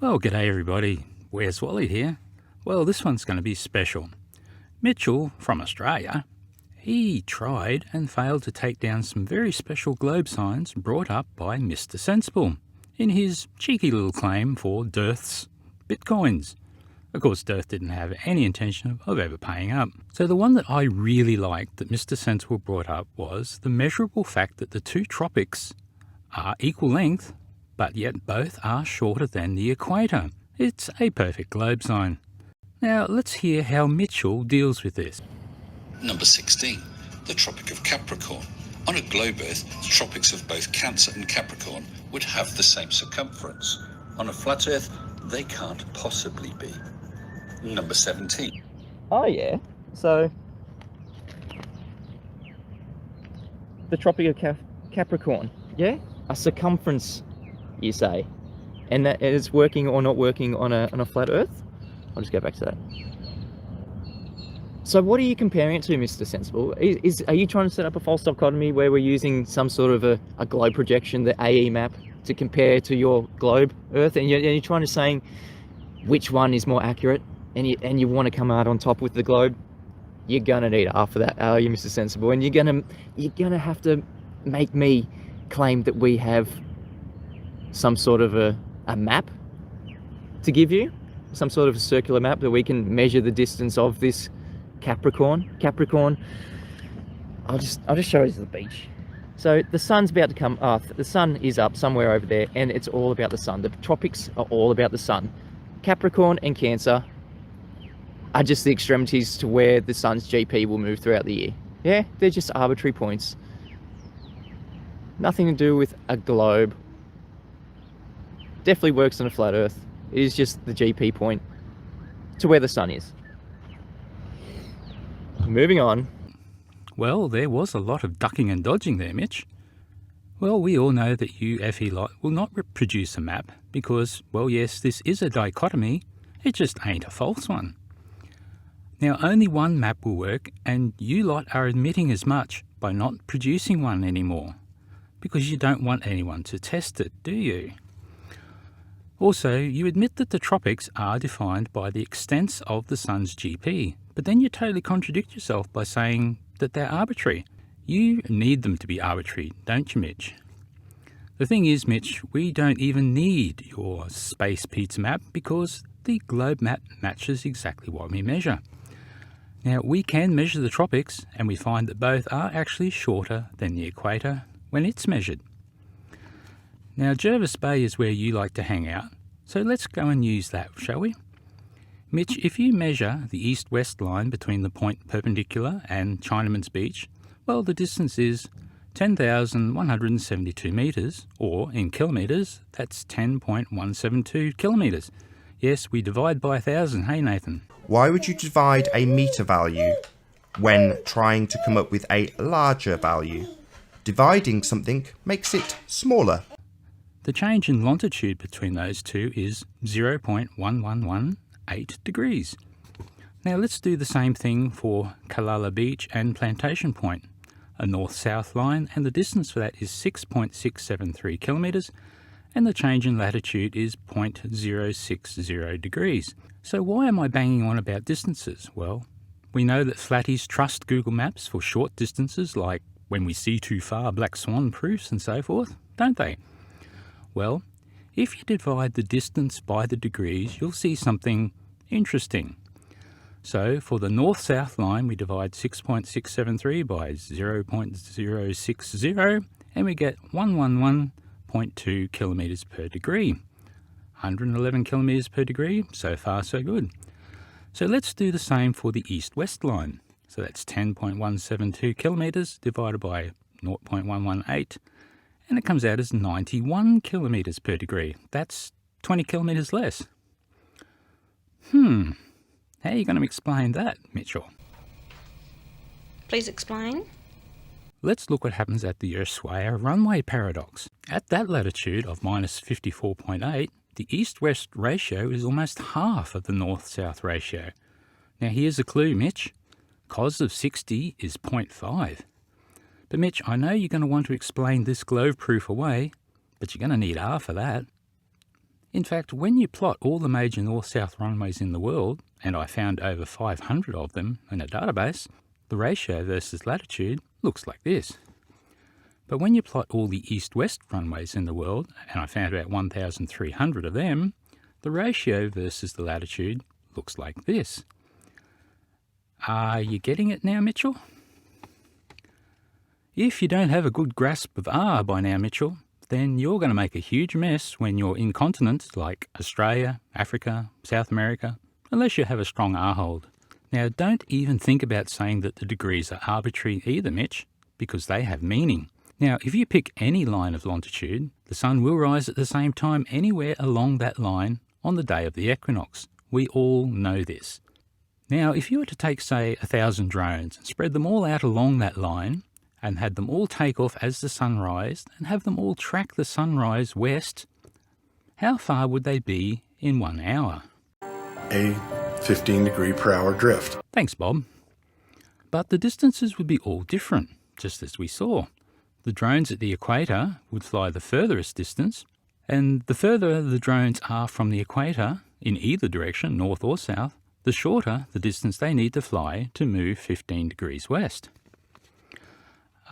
Well, g'day everybody, WheresWally here. Well, this one's going to be special. Mitchell, from Australia, he tried and failed to take down some very special globe signs brought up by Mr. Sensible in his cheeky little claim for Dirth's bitcoins. Of course, Dirth didn't have any intention of ever paying up. So the one that I really liked that Mr. Sensible brought up was the measurable fact that the two tropics are equal length, but yet both are shorter than the equator. It's a perfect globe sign. Now let's hear how Mitchell deals with this. Number 16, the Tropic of Capricorn. On a globe Earth, the tropics of both Cancer and Capricorn would have the same circumference. On a flat Earth, they can't possibly be. Number 17. Oh yeah, so the Tropic of Capricorn, yeah? A circumference, you say? And that is working or not working on a flat Earth? I'll just go back to that. So what are you comparing it to, Mr. Sensible? Are you trying to set up a false dichotomy where we're using some sort of a globe projection, the AE map, to compare to your globe Earth? And you're trying to say which one is more accurate and you want to come out on top with the globe? You're gonna need half of that, are you, Mr. Sensible? And you're gonna have to make me claim that we have some sort of a map to give you, some sort of a circular map that we can measure the distance of this Capricorn. I'll just show you the beach. So the sun's about to come up. The sun is up somewhere over there, and it's all about the sun. The tropics are all about the sun. Capricorn and Cancer are just the extremities to where the sun's GP will move throughout the year. Yeah, they're just arbitrary points. Nothing to do with a globe. Definitely works on a flat Earth. It is just the GP point to where the sun is. Moving on. Well, there was a lot of ducking and dodging there, Mitch. Well, we all know that you FE lot will not produce a map because, well, yes, this is a dichotomy, it just ain't a false one. Now, only one map will work, and you lot are admitting as much by not producing one anymore, because you don't want anyone to test it, do you? Also, you admit that the tropics are defined by the extents of the sun's GP, but then you totally contradict yourself by saying that they're arbitrary. You need them to be arbitrary, don't you, Mitch? The thing is, Mitch, we don't even need your space pizza map because the globe map matches exactly what we measure. Now, we can measure the tropics, and we find that both are actually shorter than the equator when it's measured. Now, Jervis Bay is where you like to hang out, so let's go and use that, shall we? Mitch, if you measure the east-west line between the point perpendicular and Chinaman's Beach, well, the distance is 10,172 metres, or in kilometres, that's 10.172 kilometres. Yes, we divide by 1,000, hey Nathan? Why would you divide a metre value when trying to come up with a larger value? Dividing something makes it smaller. The change in longitude between those two is 0.1118 degrees. Now let's do the same thing for Kalala Beach and Plantation Point, a north-south line, and the distance for that is 6.673 kilometres, and the change in latitude is 0.060 degrees. So why am I banging on about distances? Well, we know that flatties trust Google Maps for short distances like when we see too far black swan proofs and so forth, don't they? Well, if you divide the distance by the degrees, you'll see something interesting. So for the north-south line, we divide 6.673 by 0.060, and we get 111.2 kilometres per degree. 111 kilometres per degree, so far so good. So let's do the same for the east-west line. So that's 10.172 kilometres divided by 0.118, and it comes out as 91 kilometres per degree. That's 20 kilometres less. How are you going to explain that, Mitchell? Please explain. Let's look what happens at the WheresWally Runway paradox. At that latitude of minus 54.8, the east-west ratio is almost half of the north-south ratio. Now here's a clue, Mitch. Cos of 60 is 0.5. But Mitch, I know you're going to want to explain this globe proof away, but you're going to need half of that. In fact, when you plot all the major north-south runways in the world, and I found over 500 of them in a database, the ratio versus latitude looks like this. But when you plot all the east-west runways in the world, and I found about 1,300 of them, the ratio versus the latitude looks like this. Are you getting it now, Mitchell? If you don't have a good grasp of R by now, Mitchell, then you're going to make a huge mess when you're in continents like Australia, Africa, South America, unless you have a strong R hold. Now, don't even think about saying that the degrees are arbitrary either, Mitch, because they have meaning. Now, if you pick any line of longitude, the sun will rise at the same time anywhere along that line on the day of the equinox. We all know this. Now, if you were to take, say, 1,000 drones and spread them all out along that line, and had them all take off as the sun rised, and have them all track the sunrise west, how far would they be in 1 hour? A 15-degree-per-hour drift. Thanks, Bob. But the distances would be all different, just as we saw. The drones at the equator would fly the furthest distance, and the further the drones are from the equator, in either direction, north or south, the shorter the distance they need to fly to move 15 degrees west.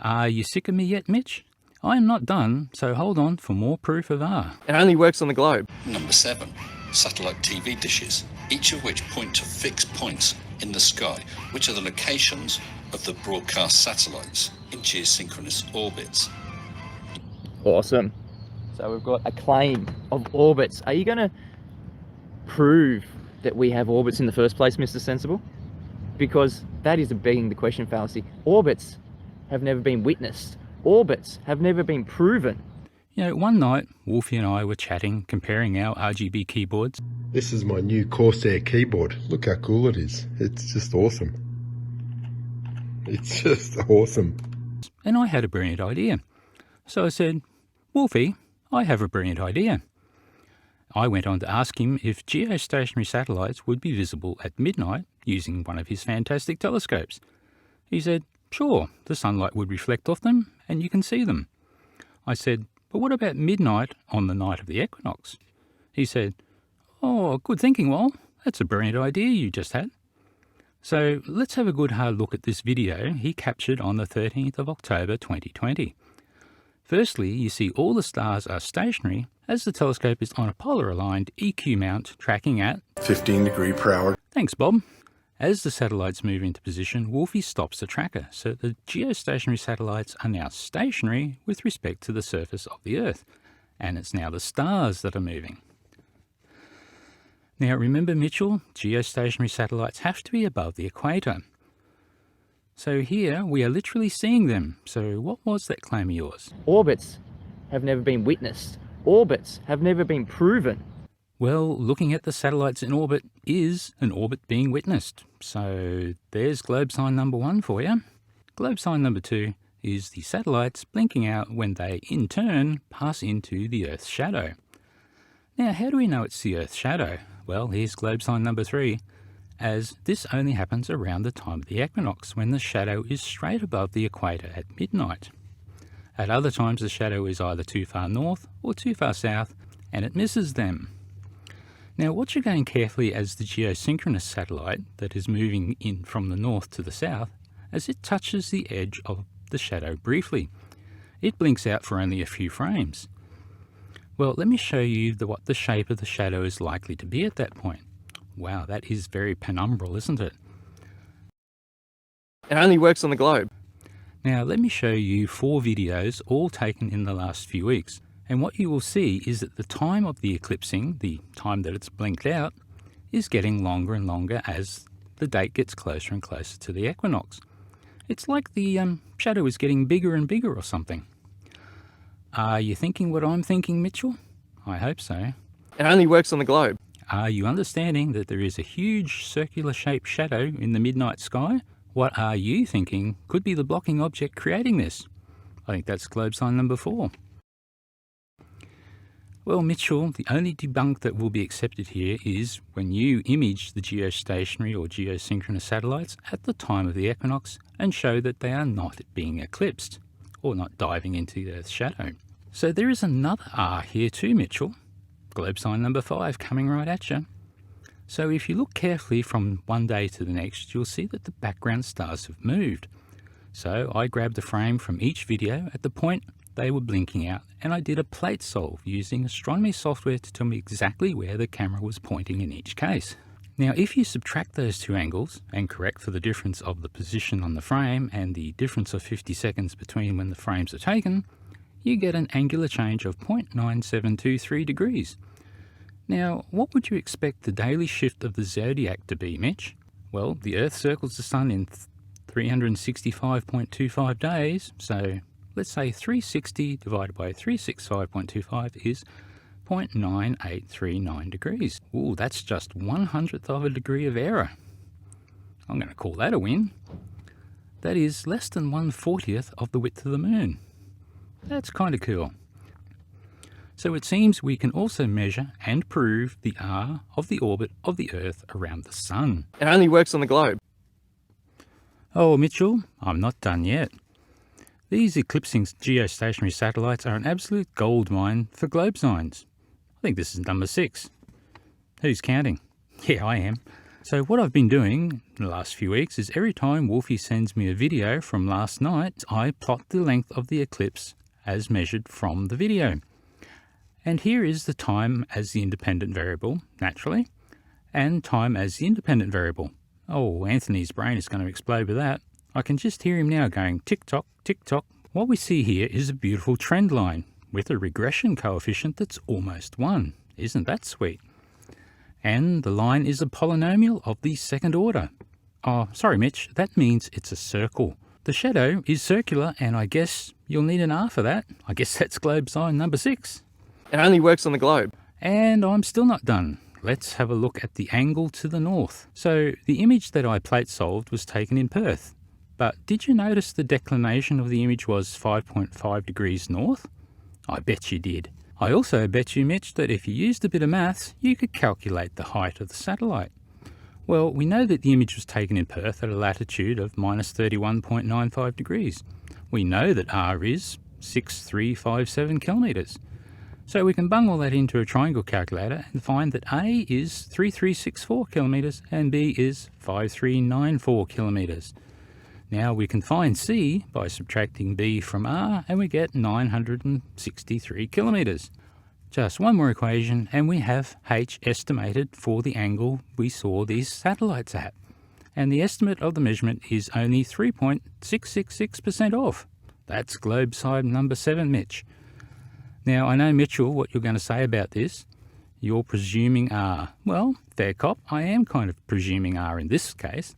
Are you sick of me yet, Mitch? I am not done, so hold on for more proof of R. It only works on the globe. Number 7. Satellite TV dishes, each of which point to fixed points in the sky, which are the locations of the broadcast satellites in geosynchronous orbits. Awesome. So we've got a claim of orbits. Are you going to prove that we have orbits in the first place, Mr. Sensible? Because that is a begging the question fallacy. Orbits have never been witnessed. Orbits have never been proven. You know, one night, Wolfie and I were chatting, comparing our RGB keyboards. This is my new Corsair keyboard. Look how cool it is. It's just awesome. It's just awesome. And I had a brilliant idea. So I said, Wolfie, I have a brilliant idea. I went on to ask him if geostationary satellites would be visible at midnight using one of his fantastic telescopes. He said, sure, the sunlight would reflect off them and you can see them. I said, but what about midnight on the night of the equinox? He said, oh, good thinking, Wal. That's a brilliant idea you just had. So let's have a good hard look at this video he captured on the 13th of October 2020. Firstly, you see all the stars are stationary as the telescope is on a polar-aligned EQ mount tracking at 15-degree-per-hour. Thanks, Bob. As the satellites move into position, Wolfie stops the tracker, so the geostationary satellites are now stationary with respect to the surface of the Earth, and it's now the stars that are moving. Now remember, Mitchell, geostationary satellites have to be above the equator. So here we are literally seeing them. So what was that claim of yours? Orbits have never been witnessed. Orbits have never been proven. Well, looking at the satellites in orbit is an orbit being witnessed. So there's globe sign number 1 for you. Globe sign number 2 is the satellites blinking out when they, in turn, pass into the Earth's shadow. Now, how do we know it's the Earth's shadow? Well, here's globe sign number 3, as this only happens around the time of the equinox, when the shadow is straight above the equator at midnight. At other times, the shadow is either too far north or too far south, and it misses them. Now, watch again carefully as the geosynchronous satellite that is moving in from the north to the south, as it touches the edge of the shadow briefly. It blinks out for only a few frames. Well, let me show you what the shape of the shadow is likely to be at that point. Wow, that is very penumbral, isn't it? It only works on the globe. Now, let me show you 4 videos, all taken in the last few weeks. And what you will see is that the time of the eclipsing, the time that it's blinked out, is getting longer and longer as the date gets closer and closer to the equinox. It's like the shadow is getting bigger and bigger or something. Are you thinking what I'm thinking, Mitchell? I hope so. It only works on the globe. Are you understanding that there is a huge circular-shaped shadow in the midnight sky? What are you thinking could be the blocking object creating this? I think that's globe sign number 4. Well, Mitchell, the only debunk that will be accepted here is when you image the geostationary or geosynchronous satellites at the time of the equinox and show that they are not being eclipsed or not diving into the Earth's shadow. So there is another R here too, Mitchell. Globe sign number 5 coming right at you. So if you look carefully from one day to the next, you'll see that the background stars have moved. So I grabbed a frame from each video at the point they were blinking out, and I did a plate solve using astronomy software to tell me exactly where the camera was pointing in each case. Now if you subtract those two angles and correct for the difference of the position on the frame and the difference of 50 seconds between when the frames are taken, you get an angular change of 0.9723 degrees. Now, what would you expect the daily shift of the zodiac to be, Mitch? Well, the Earth circles the Sun in 365.25 days, so let's say 360 divided by 365.25 is 0.9839 degrees. Ooh, that's just 1/100th of a degree of error. I'm going to call that a win. That is less than 1/40th of the width of the moon. That's kind of cool. So it seems we can also measure and prove the R of the orbit of the Earth around the Sun. It only works on the globe. Oh, Mitchell, I'm not done yet. These eclipsing geostationary satellites are an absolute goldmine for globe signs. I think this is number 6. Who's counting? Yeah, I am. So what I've been doing in the last few weeks is every time Wolfie sends me a video from last night, I plot the length of the eclipse as measured from the video. And here is the time as the independent variable, naturally, and time as the independent variable. Oh, Anthony's brain is going to explode with that. I can just hear him now going tick-tock, tick-tock. What we see here is a beautiful trend line with a regression coefficient that's almost 1. Isn't that sweet? And the line is a polynomial of the second order. Oh, sorry Mitch, that means it's a circle. The shadow is circular, and I guess you'll need an R for that. I guess that's globe sign number 6. It only works on the globe. And I'm still not done. Let's have a look at the angle to the north. So the image that I plate solved was taken in Perth. But did you notice the declination of the image was 5.5 degrees north? I bet you did. I also bet you, Mitch, that if you used a bit of maths, you could calculate the height of the satellite. Well, we know that the image was taken in Perth at a latitude of minus 31.95 degrees. We know that R is 6357 kilometres. So we can bung all that into a triangle calculator and find that A is 3364 kilometres and B is 5394 kilometres. Now we can find C by subtracting B from R and we get 963 kilometres. Just one more equation and we have H estimated for the angle we saw these satellites at. And the estimate of the measurement is only 3.666% off. That's globe side number 7, Mitch. Now, I know, Mitchell, what you're going to say about this. You're presuming R. Well, fair cop, I am kind of presuming R in this case.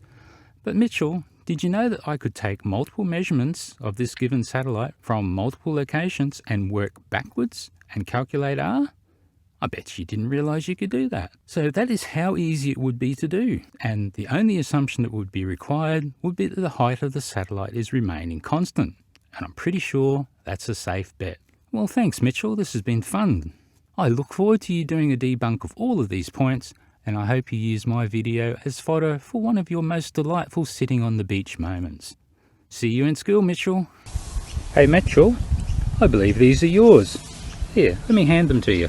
But Mitchell, did you know that I could take multiple measurements of this given satellite from multiple locations and work backwards and calculate R? I bet you didn't realise you could do that. So that is how easy it would be to do. And the only assumption that would be required would be that the height of the satellite is remaining constant. And I'm pretty sure that's a safe bet. Well, thanks, Mitchell. This has been fun. I look forward to you doing a debunk of all of these points, and I hope you use my video as fodder for one of your most delightful sitting on the beach moments. See you in school, Mitchell. Hey, Mitchell, I believe these are yours. Here, let me hand them to you.